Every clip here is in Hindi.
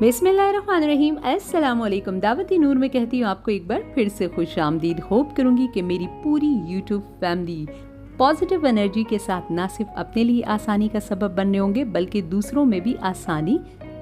बिस्मिल्लाहिर्रहमानिर्रहीम, अस्सलाम वालेकुम। दावत नूर में कहती हूँ आपको एक बार फिर से खुश आमदीद। होप करूँगी कि मेरी पूरी यूट्यूब फैमिली पॉजिटिव एनर्जी के साथ ना सिर्फ अपने लिए आसानी का सबब बनने होंगे बल्कि दूसरों में भी आसानी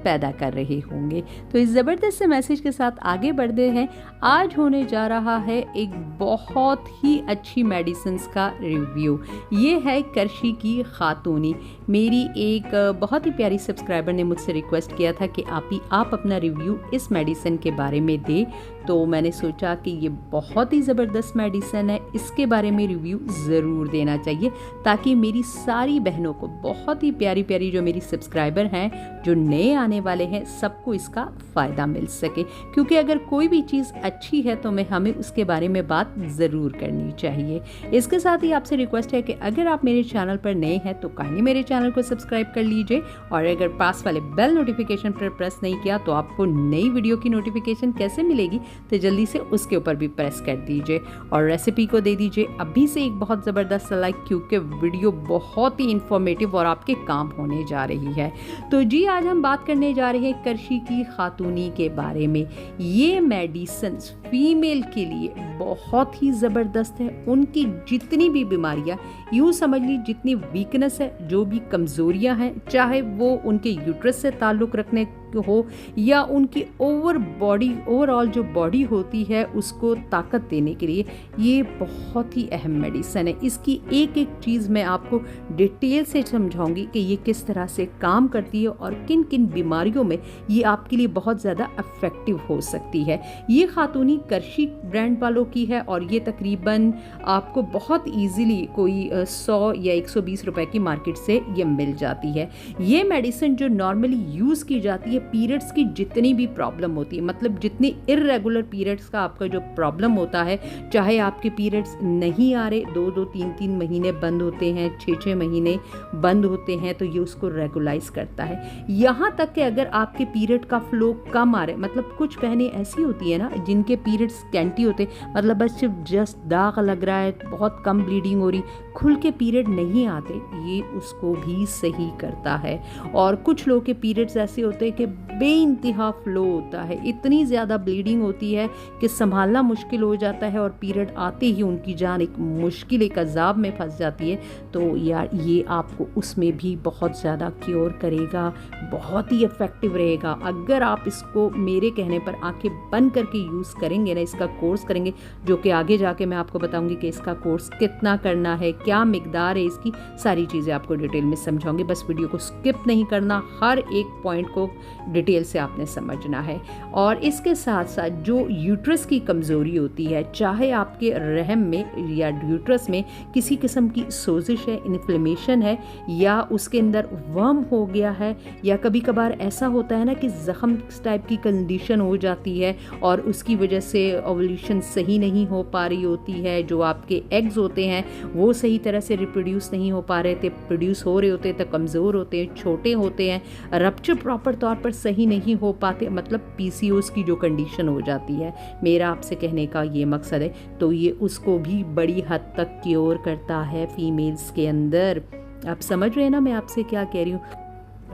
पैदा कर रहे होंगे। तो इस ज़बरदस्त से मैसेज के साथ आगे बढ़ते हैं। आज होने जा रहा है एक बहुत ही अच्छी मेडिसिन्स का रिव्यू। ये है करशी की खातूनी। मेरी एक बहुत ही प्यारी सब्सक्राइबर ने मुझसे रिक्वेस्ट किया था कि आप अपना रिव्यू इस मेडिसिन के बारे में दे। तो मैंने सोचा कि ये बहुत ही ज़बरदस्त मेडिसिन है, इसके बारे में रिव्यू ज़रूर देना चाहिए ताकि मेरी सारी बहनों को, बहुत ही प्यारी प्यारी जो मेरी सब्सक्राइबर हैं, जो नए आने वाले हैं, सबको इसका फ़ायदा मिल सके। क्योंकि अगर कोई भी चीज़ अच्छी है तो हमें उसके बारे में बात ज़रूर करनी चाहिए। इसके साथ ही आपसे रिक्वेस्ट है कि अगर आप मेरे चैनल पर नए हैं तो काइंडली मेरे चैनल को सब्सक्राइब कर लीजिए, और अगर पास वाले बेल नोटिफिकेशन पर प्रेस नहीं किया तो आपको नई वीडियो की नोटिफिकेशन कैसे मिलेगी, तो जल्दी से उसके ऊपर भी प्रेस कर दीजिए और रेसिपी को दे दीजिए अभी से एक बहुत ज़बरदस्त लाइक, क्योंकि वीडियो बहुत ही इंफॉर्मेटिव और आपके काम होने जा रही है। तो जी, आज हम बात करने जा रहे हैं करशी की खातूनी के बारे में। ये मेडिसिन फीमेल के लिए बहुत ही ज़बरदस्त है। उनकी जितनी भी बीमारियां, यूँ समझ ली जितनी वीकनेस है, जो भी कमज़ोरियां हैं, चाहे वो उनके यूट्रस से ताल्लुक़ रखने हो या उनकी ओवरऑल जो बॉडी होती है उसको ताकत देने के लिए, ये बहुत ही अहम मेडिसिन है। इसकी एक एक चीज़ मैं आपको डिटेल से समझाऊंगी कि ये किस तरह से काम करती है और किन किन बीमारियों में ये आपके लिए बहुत ज़्यादा इफ़ेक्टिव हो सकती है। ये खातूनी करशी ब्रांड वालों की है और ये तकरीबन आपको बहुत ईजीली कोई 100 या 120 रुपए की मार्केट से ये मिल जाती है। ये मेडिसिन जो नॉर्मली यूज़ की जाती है पीरियड्स की जितनी भी प्रॉब्लम होती है, मतलब जितनी इर्रेगुलर पीरियड्स का आपका जो प्रॉब्लम होता है, चाहे आपके पीरियड्स नहीं आ रहे, 2-2 3-3 महीने बंद होते हैं, 6-6 महीने बंद होते हैं, तो ये उसको रेगुलाइज करता है। यहाँ तक कि अगर आपके पीरियड का फ्लो कम आ रहा है, मतलब कुछ बहनें ऐसी होती है ना जिनके पीरियड्स स्कैंटी होते हैं, मतलब बस सिर्फ जस्ट दाग लग रहा है, बहुत कम ब्लीडिंग हो रही, खुल के पीरियड नहीं आते, ये उसको भी सही करता है। और कुछ लोगों के पीरियड्स ऐसे होते हैं कि बेइंतहा फ्लो होता है, इतनी ज़्यादा ब्लीडिंग होती है कि संभालना मुश्किल हो जाता है और पीरियड आते ही उनकी जान एक मुश्किल, एक अजाब में फंस जाती है। तो यार, ये आपको उसमें भी बहुत ज़्यादा क्योर करेगा, बहुत ही इफ़ेक्टिव रहेगा। अगर आप इसको मेरे कहने पर आंखें बंद करके यूज़ करेंगे ना, इसका कोर्स करेंगे, जो कि आगे जाके मैं आपको बताऊंगी कि इसका कोर्स कितना करना है, क्या मिकदार है इसकी, सारी चीज़ें आपको डिटेल में समझाऊंगी। बस वीडियो को स्किप नहीं करना, हर एक पॉइंट को डिटेल से आपने समझना है। और इसके साथ साथ जो यूट्रस की कमज़ोरी होती है, चाहे आपके रहम में या यूट्रस में किसी किस्म की सोजिश है, इन्फ्लेमेशन है, या उसके अंदर वर्म हो गया है, या कभी कभार ऐसा होता है ना कि ज़ख़म टाइप की कंडीशन हो जाती है और उसकी वजह से ओवुलेशन सही नहीं हो पा रही होती है, जो आपके एग्स होते हैं वो सही तरह से रिप्रोड्यूस नहीं हो पा रहे थे, प्रोड्यूस हो रहे होते तो कमज़ोर होते हैं, छोटे होते हैं, रप्चर प्रॉपर तौर पर सही नहीं हो पाते, मतलब पीसीओएस की जो कंडीशन हो जाती है, मेरा आपसे कहने का ये मकसद है। तो ये उसको भी बड़ी हद तक क्योर करता है फीमेल्स के अंदर। आप समझ रहे हैं ना मैं आपसे क्या कह रही हूँ?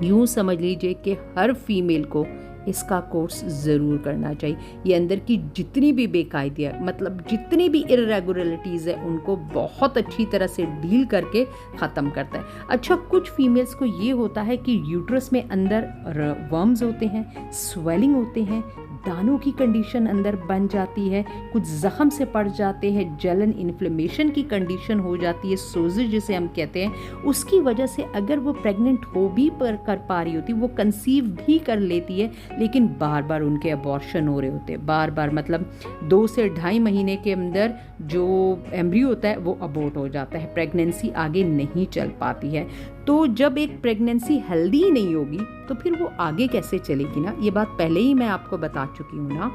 यूँ समझ लीजिए कि हर फीमेल को इसका कोर्स ज़रूर करना चाहिए। ये अंदर की जितनी भी बेकायदियाँ, मतलब जितनी भी इर्रेगुलरिटीज़ है, उनको बहुत अच्छी तरह से डील करके ख़त्म करता है। अच्छा, कुछ फीमेल्स को ये होता है कि यूट्रस में अंदर वर्म्स होते हैं, स्वेलिंग होते हैं, दानों की कंडीशन अंदर बन जाती है, कुछ ज़ख़म से पड़ जाते हैं, जलन, इन्फ्लेमेशन की कंडीशन हो जाती है, सोजिश जिसे हम कहते हैं। उसकी वजह से अगर वो प्रेग्नेंट हो भी कर पा रही होती, वो कंसीव भी कर लेती है, लेकिन बार बार उनके अबॉर्शन हो रहे होते हैं, बार बार, मतलब 2 से 2.5 महीने के अंदर जो एम्ब्रियो होता है वो अबॉर्ट हो जाता है, प्रेगनेंसी आगे नहीं चल पाती है। तो जब एक प्रेगनेंसी हेल्दी नहीं होगी तो फिर वो आगे कैसे चलेगी ना, ये बात पहले ही मैं आपको बता चुकी हूँ ना।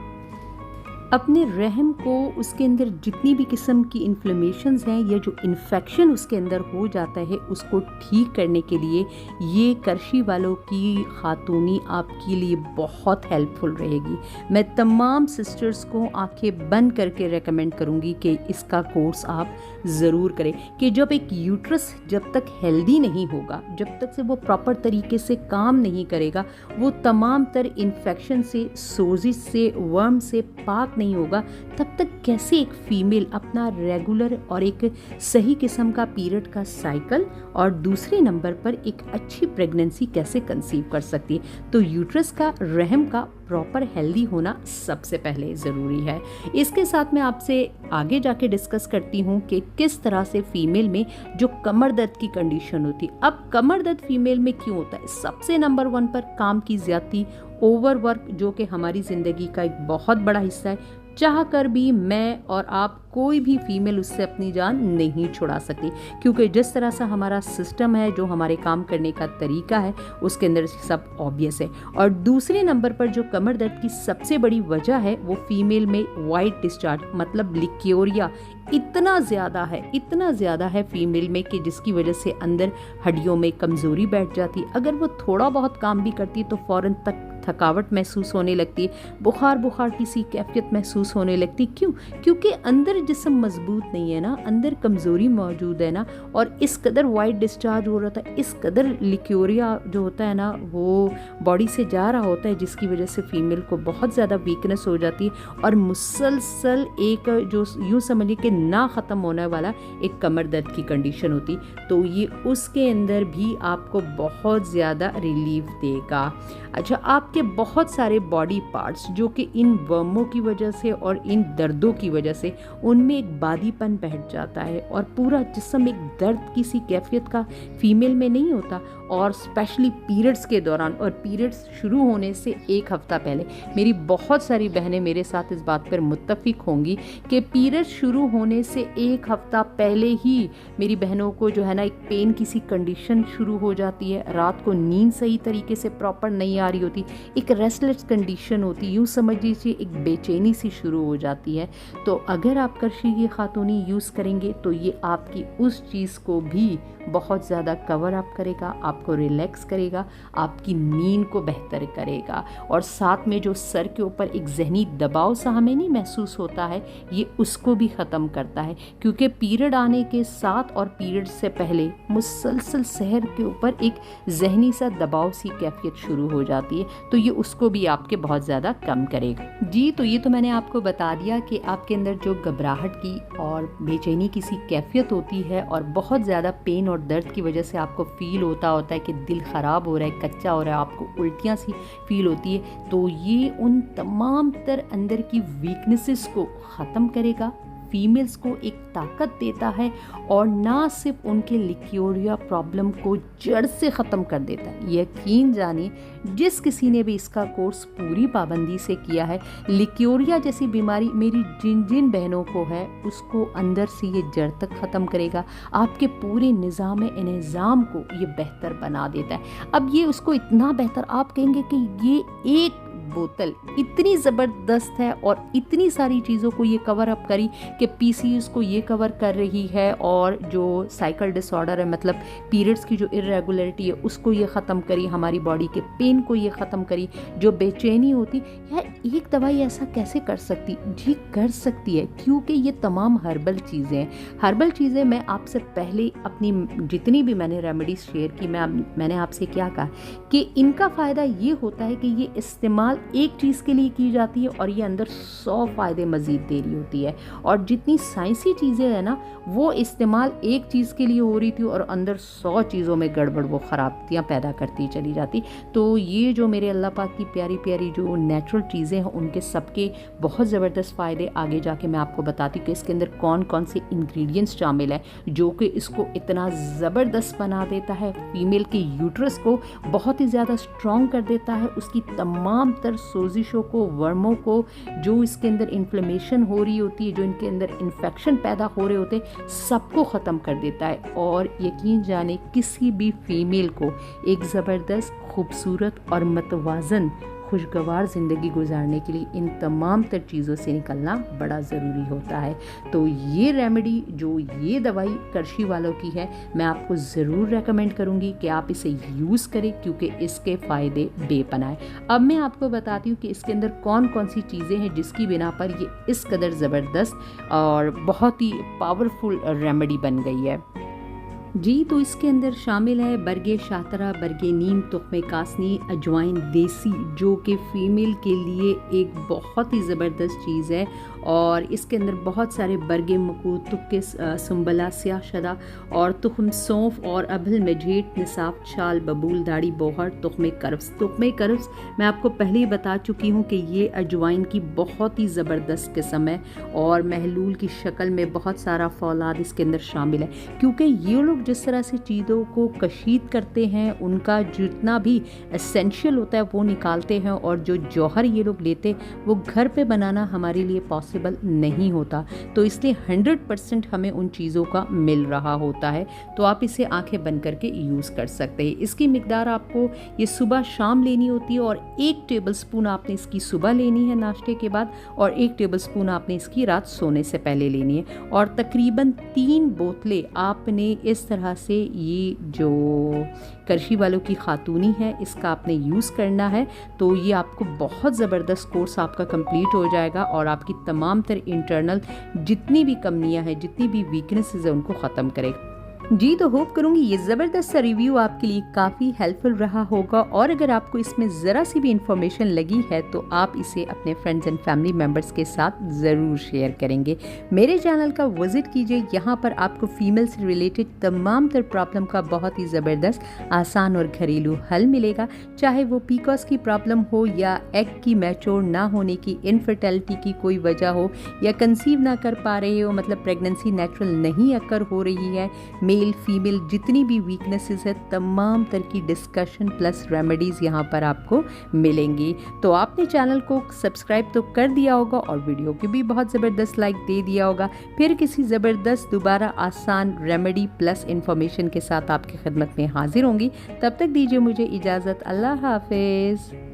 अपने रहम को, उसके अंदर जितनी भी किस्म की इन्फ्लेमेशंस हैं या जो इन्फेक्शन उसके अंदर हो जाता है उसको ठीक करने के लिए ये करशी वालों की खातूनी आपके लिए बहुत हेल्पफुल रहेगी। मैं तमाम सिस्टर्स को आंखें बंद करके रेकमेंड करूँगी कि इसका कोर्स आप ज़रूर करें। कि जब एक यूट्रस जब तक हेल्दी नहीं होगा, जब तक से वो प्रॉपर तरीके से काम नहीं करेगा, वो तमाम तर इन्फेक्शन से, सोजिश से, वर्म से पाक नहीं होगा, तब तक कैसे एक फीमेल अपना रेगुलर और एक सही किस्म का पीरियड का साइकिल और दूसरे नंबर पर एक अच्छी प्रेगनेंसी कैसे कंसीव कर सकती है। तो यूट्रस का, रहम का प्रॉपर हेल्दी होना सबसे पहले ज़रूरी है। इसके साथ मैं आपसे आगे जाके डिस्कस करती हूँ कि किस तरह से फीमेल में जो कमर दर्द की कंडीशन होती है। अब कमर दर्द फीमेल में क्यों होता है? सबसे नंबर 1 पर काम की ज़्यादती, ओवरवर्क, जो कि हमारी ज़िंदगी का एक बहुत बड़ा हिस्सा है। चाह कर भी मैं और आप, कोई भी फीमेल उससे अपनी जान नहीं छुड़ा सकती, क्योंकि जिस तरह से हमारा सिस्टम है, जो हमारे काम करने का तरीका है, उसके अंदर सब ऑब्वियस है। और दूसरे नंबर पर जो कमर दर्द की सबसे बड़ी वजह है वो फीमेल में वाइट डिस्चार्ज मतलब लिक्योरिया इतना ज़्यादा है फीमेल में कि जिसकी वजह से अंदर हड्डियों में कमज़ोरी बैठ जाती है। अगर वो थोड़ा बहुत काम भी करती है तो फ़ौरन तक थकावट महसूस होने लगती है, बुखार की सी कैफियत महसूस होने लगती। क्यों? क्योंकि अंदर जिस्म मजबूत नहीं है ना, अंदर कमज़ोरी मौजूद है ना, और इस कदर वाइट डिस्चार्ज हो रहा था, इस कदर लिक्योरिया जो होता है ना वो बॉडी से जा रहा होता है, जिसकी वजह से फीमेल को बहुत ज़्यादा वीकनेस हो जाती है और मुसलसल एक जो यूँ समझिए कि ना ख़त्म होने वाला एक कमर दर्द की कंडीशन होती। तो ये उसके अंदर भी आपको बहुत ज़्यादा रिलीफ देगा। अच्छा, आपके बहुत सारे बॉडी पार्ट्स जो कि इन वर्मों की वजह से और इन दर्दों की वजह से उनमें एक बादीपन बैठ जाता है और पूरा जिस्म एक दर्द की सी कैफियत का फीमेल में नहीं होता। और स्पेशली पीरियड्स के दौरान और पीरियड्स शुरू होने से एक हफ़्ता पहले, मेरी बहुत सारी बहनें मेरे साथ इस बात पर मुत्तफिक होंगी कि पीरियड्स शुरू होने से एक हफ़्ता पहले ही मेरी बहनों को जो है ना एक पेन की सी कंडीशन शुरू हो जाती है, रात को नींद सही तरीके से प्रॉपर नहीं आ रही होती, एक रेस्टलेस कंडीशन होती, यूँ समझ लीजिए एक बेचैनी सी शुरू हो जाती है। तो अगर आप करशी की खातूनी यूज़ करेंगे तो ये आपकी उस चीज़ को भी बहुत ज़्यादा कवर अप करेगा, आपको रिलैक्स करेगा, आपकी नींद को बेहतर करेगा, और साथ में जो सर के ऊपर एक जहनी दबाव सा हमें नहीं महसूस होता है, ये उसको भी ख़त्म करता है। क्योंकि पीरियड आने के साथ और पीरियड से पहले मुसलसल सहर के ऊपर एक जहनी सा दबाव सी कैफियत शुरू हो जाती है, तो ये उसको भी आपके बहुत ज़्यादा कम करेगा। जी, तो ये तो मैंने आपको बता दिया कि आपके अंदर जो घबराहट की और बेचैनी की सी कैफियत होती है और बहुत ज़्यादा पेन और दर्द की वजह से आपको फील होता है कि दिल ख़राब हो रहा है, कच्चा हो रहा है, आपको उल्टियाँ सी फील होती है, तो ये उन तमाम तर अंदर की वीकनेसेस को ख़त्म करेगा, फीमेल्स को एक ताकत देता है और ना सिर्फ उनके लिक्योरिया प्रॉब्लम को जड़ से ख़त्म कर देता है। यकीन जानिए, जिस किसी ने भी इसका कोर्स पूरी पाबंदी से किया है, लिक्योरिया जैसी बीमारी मेरी जिन जिन बहनों को है उसको अंदर से ये जड़ तक ख़त्म करेगा, आपके पूरे निज़ाम इंतज़ाम को ये बेहतर बना देता है। अब ये उसको इतना बेहतर, आप कहेंगे कि ये एक बोतल इतनी ज़बरदस्त है और इतनी सारी चीज़ों को ये कवर अप करी कि पीसीओएस को ये कवर कर रही है, और जो साइकिल डिसऑर्डर है मतलब पीरियड्स की जो इरेगुलरिटी है उसको ये ख़त्म करी, हमारी बॉडी के पेन को ये ख़त्म करी, जो बेचैनी होती। यार, एक दवाई ऐसा कैसे कर सकती? जी कर सकती है, क्योंकि ये तमाम हर्बल चीज़ें हैं। हर्बल चीज़ें मैं आपसे पहले अपनी जितनी भी मैंने रेमेडीज शेयर की, मैंने आपसे क्या कहा कि इनका फ़ायदा ये होता है कि ये इस्तेमाल एक चीज़ के लिए की जाती है और ये अंदर 100 फ़ायदे मज़ीद दे रही होती है। और जितनी साइंसी चीज़ें हैं ना, वो इस्तेमाल एक चीज़ के लिए हो रही थी और अंदर 100 चीज़ों में गड़बड़ वो ख़राबियाँ पैदा करती चली जाती। तो ये जो मेरे अल्लाह पाक की प्यारी प्यारी जो नेचुरल चीज़ें हैं, उनके सबके बहुत ज़बरदस्त फ़ायदे आगे जाके मैं आपको बताती हूँ कि इसके अंदर कौन कौन से इंग्रेडिएंट्स शामिल है जो कि इसको इतना ज़बरदस्त बना देता है, फीमेल के यूट्रस को बहुत ही ज़्यादा स्ट्रॉन्ग कर देता है, उसकी तमाम तर सोजिशों को, वर्मों को, जो इसके अंदर इन्फ्लेमेशन हो रही होती है, जो इनके अंदर इन्फेक्शन पैदा हो रहे होते, सबको ख़त्म कर देता है। और यकीन जाने किसी भी फीमेल को एक ज़बरदस्त, खूबसूरत और मतवाज़न खुशगवार ज़िंदगी गुजारने के लिए इन तमाम तर चीज़ों से निकलना बड़ा ज़रूरी होता है। तो ये रेमेडी, जो ये दवाई करशी वालों की है, मैं आपको ज़रूर रेकमेंड करूँगी कि आप इसे यूज़ करें, क्योंकि इसके फ़ायदे बेपनाह हैं। अब मैं आपको बताती हूँ कि इसके अंदर कौन कौन सी चीज़ें हैं जिसकी बिना पर ये इस कदर ज़बरदस्त और बहुत ही पावरफुल रेमेडी बन गई है। जी, तो इसके अंदर शामिल है बरगे शातरा, बरगे नीम, तुख्मे कासनी, अजवाइन देसी, जो कि फ़ीमेल के लिए एक बहुत ही ज़बरदस्त चीज़ है। और इसके अंदर बहुत सारे बरगे मकू, तुक्के सुम्बला, स्याह शदा और तुख्म सौंफ और अभल मजेट, निसाफ, छाल, बबूल, दाढ़ी, बोहर, तुख्मे करफ्स। तुख्मे करफ्स मैं आपको पहले ही बता चुकी हूँ कि ये अजवाइन की बहुत ही ज़बरदस्त किस्म है और महलूल की शक्ल में बहुत सारा फौलाद इसके अंदर शामिल है, क्योंकि ये लोग जिस तरह से चीज़ों को कशीद करते हैं, उनका जितना भी एसेंशियल होता है वो निकालते हैं, और जो जौहर ये लोग लेते वो घर पे बनाना हमारे लिए पॉसिबल नहीं होता। तो इसलिए 100% हमें उन चीज़ों का मिल रहा होता है। तो आप इसे आंखें बंद करके यूज़ कर सकते हैं। इसकी मिकदार आपको ये सुबह शाम लेनी होती है, और 1 टेबलस्पून आपने इसकी सुबह लेनी है नाश्ते के बाद, और 1 टेबलस्पून आपने इसकी रात सोने से पहले लेनी है। और तकरीबन 3 बोतलें आपने इस तरह से, ये जो करशी वालों की खातूनी है, इसका आपने यूज़ करना है। तो ये आपको बहुत ज़बरदस्त कोर्स आपका कंप्लीट हो जाएगा और आपकी तमाम तर इंटरनल जितनी भी कमियां हैं, जितनी भी वीकनेसेस है, उनको ख़त्म करेगा। जी, तो होप करूँगी ये ज़बरदस्त सा रिव्यू आपके लिए काफ़ी हेल्पफुल रहा होगा, और अगर आपको इसमें ज़रा सी भी इंफॉर्मेशन लगी है तो आप इसे अपने फ्रेंड्स एंड फैमिली मेम्बर्स के साथ ज़रूर शेयर करेंगे। मेरे चैनल का विज़िट कीजिए, यहाँ पर आपको फीमेल से रिलेटेड तमाम तर प्रॉब्लम का बहुत ही ज़बरदस्त, आसान और घरेलू हल मिलेगा। चाहे वो पीकॉस की प्रॉब्लम हो, या एग की मैच्योर ना होने की, इनफर्टिलिटी की कोई वजह हो, या कंसीव ना कर पा रहे हो, मतलब प्रेगनेंसी नेचुरल नहीं अकर हो रही है, मेल फीमेल जितनी भी वीकनेसेस है, तमाम तरह की डिस्कशन प्लस रेमेडीज़ यहाँ पर आपको मिलेंगी। तो आपने चैनल को सब्सक्राइब तो कर दिया होगा और वीडियो को भी बहुत ज़बरदस्त लाइक दे दिया होगा। फिर किसी ज़बरदस्त दोबारा आसान रेमेडी प्लस इन्फॉर्मेशन के साथ आपकी खिदमत में हाजिर होंगी। तब तक दीजिए मुझे इजाज़त। अल्लाह हाफिज़।